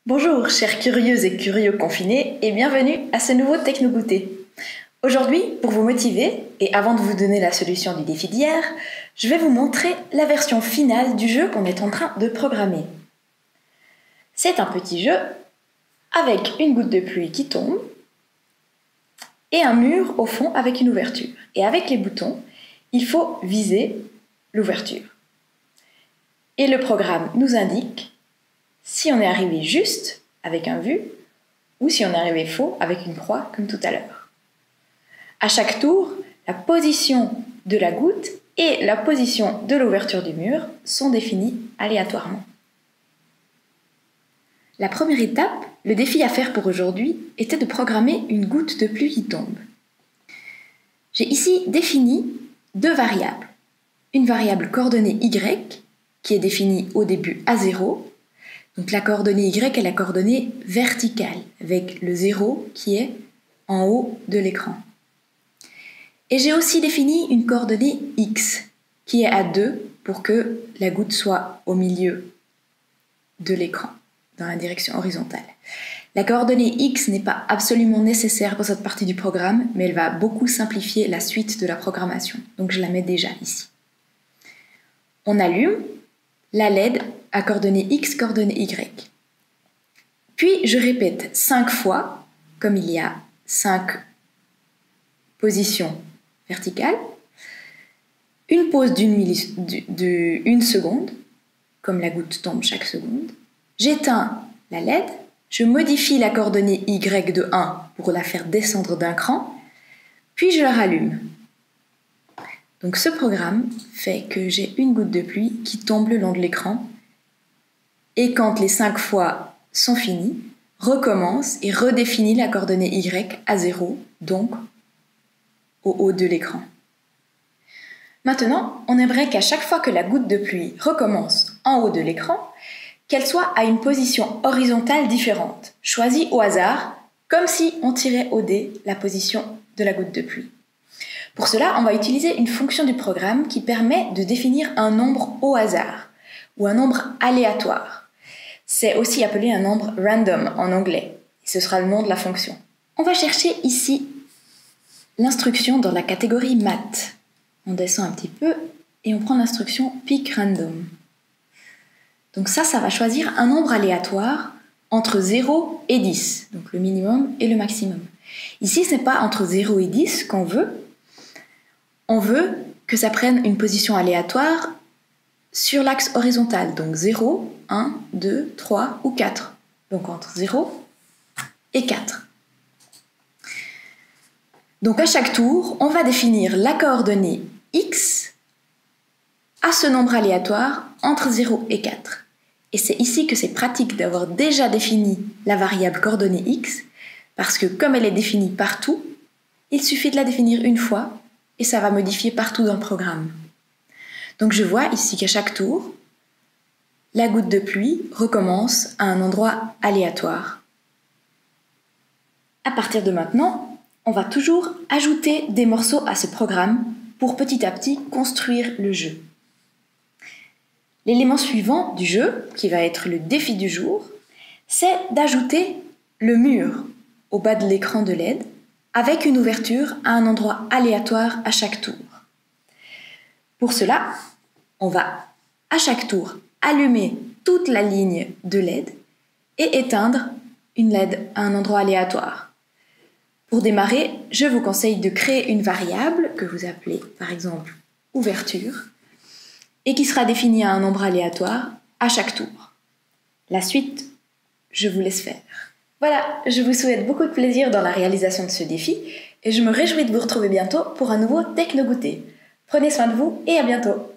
Bonjour chers curieuses et curieux confinés et bienvenue à ce nouveau Techno-Goûter. Aujourd'hui, pour vous motiver et avant de vous donner la solution du défi d'hier, je vais vous montrer la version finale du jeu qu'on est en train de programmer. C'est un petit jeu avec une goutte de pluie qui tombe et un mur au fond avec une ouverture. Et avec les boutons, il faut viser l'ouverture. Et le programme nous indique si on est arrivé juste avec un vu ou si on est arrivé faux avec une croix comme tout à l'heure. À chaque tour, la position de la goutte et la position de l'ouverture du mur sont définies aléatoirement. La première étape, le défi à faire pour aujourd'hui, était de programmer une goutte de pluie qui tombe. J'ai ici défini deux variables. Une variable coordonnée y qui est définie au début à 0. Donc la coordonnée y est la coordonnée verticale, avec le 0 qui est en haut de l'écran. Et j'ai aussi défini une coordonnée x, qui est à 2 pour que la goutte soit au milieu de l'écran, dans la direction horizontale. La coordonnée x n'est pas absolument nécessaire pour cette partie du programme, mais elle va beaucoup simplifier la suite de la programmation. Donc je la mets déjà ici. On allume la LED à coordonnée x, coordonnée y. Puis je répète 5 fois, comme il y a 5 positions verticales, une pause d'une seconde, comme la goutte tombe chaque seconde. J'éteins la LED, je modifie la coordonnée y de 1 pour la faire descendre d'un cran, puis je la rallume. Donc ce programme fait que j'ai une goutte de pluie qui tombe le long de l'écran et quand les 5 fois sont finies, recommence et redéfinit la coordonnée y à 0, donc au haut de l'écran. Maintenant, on aimerait qu'à chaque fois que la goutte de pluie recommence en haut de l'écran, qu'elle soit à une position horizontale différente, choisie au hasard, comme si on tirait au dé la position de la goutte de pluie. Pour cela, on va utiliser une fonction du programme qui permet de définir un nombre au hasard ou un nombre aléatoire. C'est aussi appelé un nombre random en anglais. Ce sera le nom de la fonction. On va chercher ici l'instruction dans la catégorie maths. On descend un petit peu et on prend l'instruction pick random. Donc ça va choisir un nombre aléatoire entre 0 et 10, donc le minimum et le maximum. Ici, ce n'est pas entre 0 et 10 qu'on veut. On veut que ça prenne une position aléatoire sur l'axe horizontal, donc 0, 1, 2, 3 ou 4. Donc entre 0 et 4. Donc à chaque tour, on va définir la coordonnée x à ce nombre aléatoire entre 0 et 4. Et c'est ici que c'est pratique d'avoir déjà défini la variable coordonnée x, parce que comme elle est définie partout, il suffit de la définir une fois et ça va modifier partout dans le programme. Donc je vois ici qu'à chaque tour, la goutte de pluie recommence à un endroit aléatoire. À partir de maintenant, on va toujours ajouter des morceaux à ce programme pour petit à petit construire le jeu. L'élément suivant du jeu, qui va être le défi du jour, c'est d'ajouter le mur au bas de l'écran de LED avec une ouverture à un endroit aléatoire à chaque tour. Pour cela, on va à chaque tour allumer toute la ligne de LED et éteindre une LED à un endroit aléatoire. Pour démarrer, je vous conseille de créer une variable que vous appelez par exemple ouverture et qui sera définie à un nombre aléatoire à chaque tour. La suite, je vous laisse faire. Voilà, je vous souhaite beaucoup de plaisir dans la réalisation de ce défi et je me réjouis de vous retrouver bientôt pour un nouveau Techno-Goûter. Prenez soin de vous et à bientôt.